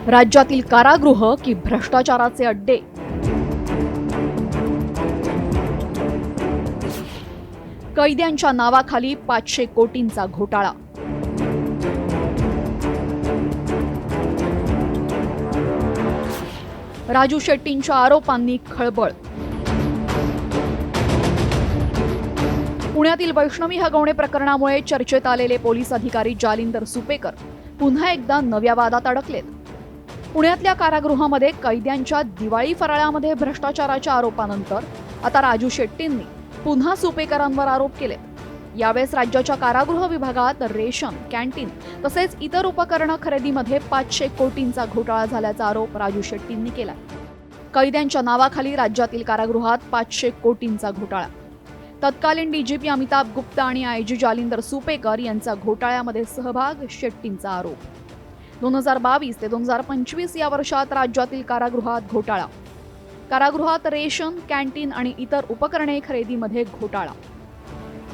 राज्यातील कारागृह की भ्रष्टाचाराचे अड्डे? कैद्यांच्या नावाखाली 500 कोटींचा घोटाळा. राजू शेट्टींच्या आरोपांनी खळबळ. पुण्यातील वैष्णवी हगवणे प्रकरणामुळे चर्चेत आलेले पोलीस अधिकारी जालिंदर सुपेकर पुन्हा एकदा नव्या वादात अडकलेत. पुण्यातल्या कारागृहामध्ये कैद्यांच्या दिवाळी फराळामध्ये भ्रष्टाचाराच्या आरोपानंतर आता राजू शेट्टींनी पुन्हा सुपेकरांवर आरोप केलेत. यावेळेस राज्याच्या कारागृह विभागात रेशन, कॅन्टीन तसेच इतर उपकरणं खरेदीमध्ये 500 कोटींचा घोटाळा झाल्याचा आरोप राजू शेट्टींनी केला. कैद्यांच्या नावाखाली राज्यातील कारागृहात 500 कोटींचा घोटाळा. तत्कालीन डीजीपी अमिताभ गुप्ता आणि आयजी जालिंदर सुपेकर यांचा घोटाळ्यामध्ये सहभाग, शेट्टींचा आरोप. 2022 ते 2025 या वर्षात राज्यातील कारागृहात घोटाळा. कारागृहात रेशन, कॅन्टीन आणि इतर उपकरणे खरेदीमध्ये घोटाळा.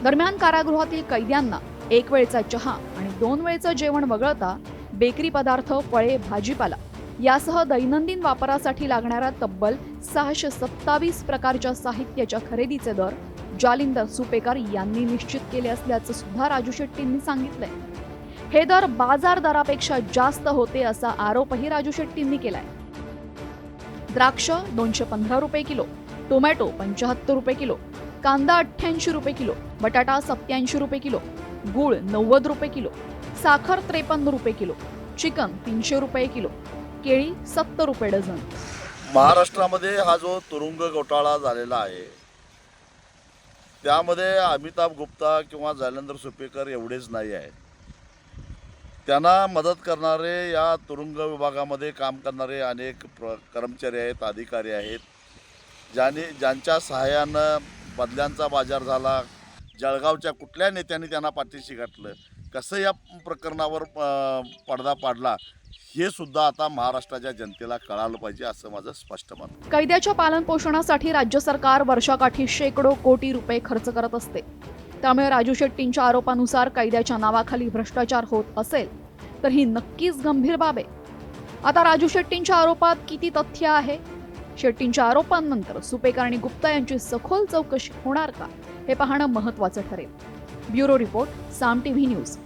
दरम्यान कारागृहातील कैद्यांना एक वेळचा चहा आणि 2 वेळचं जेवण वगळता बेकरी पदार्थ, फळे, भाजीपाला यासह दैनंदिन वापरासाठी लागणाऱ्या तब्बल 627 प्रकारच्या साहित्याच्या खरेदीचे दर जालिंदर सुपेकर यांनी निश्चित केले असल्याचं सुद्धा राजू शेट्टींनी सांगितलंय. हे दर बाजार दरापेक्षा जास्त होते असा आरोपही राजू शेट्टींनी केलाय. द्राक्ष 215 रुपये किलो, टोमॅटो 75 रुपये किलो, कांदा 88 रुपये किलो, बटाटा 87 रुपये किलो, गूळ 90 रुपये किलो, साखर 53 रुपये किलो, चिकन 300 रुपये किलो, केळी 70 रुपये डझन. महाराष्ट्रामध्ये हा जो तुरुंग घोटाळा झालेला आहे त्यामध्ये अमिताभ गुप्ता किंवा जालिंदर सुपेकर एवढेच नाही आहेत. त्यांना मदत करणारे, या तुरुंग विभागामध्ये काम करणारे अनेक कर्मचारी आहेत, अधिकारी आहेत, ज्यांच्या सहाय्यानं बदल्यांचा बाजार झाला. जळगावच्या कुठल्या नेत्यांनी त्यांना पाठीशी घातलं, कसं या प्रकरणावर पडदा पाडला, हे सुद्धा आता महाराष्ट्राच्या जनतेला कळालं पाहिजे असं माझं स्पष्ट मत. कैद्याच्या पालनपोषणासाठी राज्य सरकार वर्षाकाठी शेकडो कोटी रुपये खर्च करत असते. त्यामुळे राजू शेट्टींच्या आरोपानुसार कैद्याच्या नावाखाली भ्रष्टाचार होत असेल तर ही नक्कीच गंभीर बाब आहे. आता राजू शेट्टींच्या आरोपात किती तथ्य आहे? शेट्टींच्या आरोपांनंतर सुपेकर आणि गुप्ता यांची सखोल चौकशी होणार का, हे पाहणं महत्त्वाचं ठरेल. ब्युरो रिपोर्ट, साम टीव्ही न्यूज.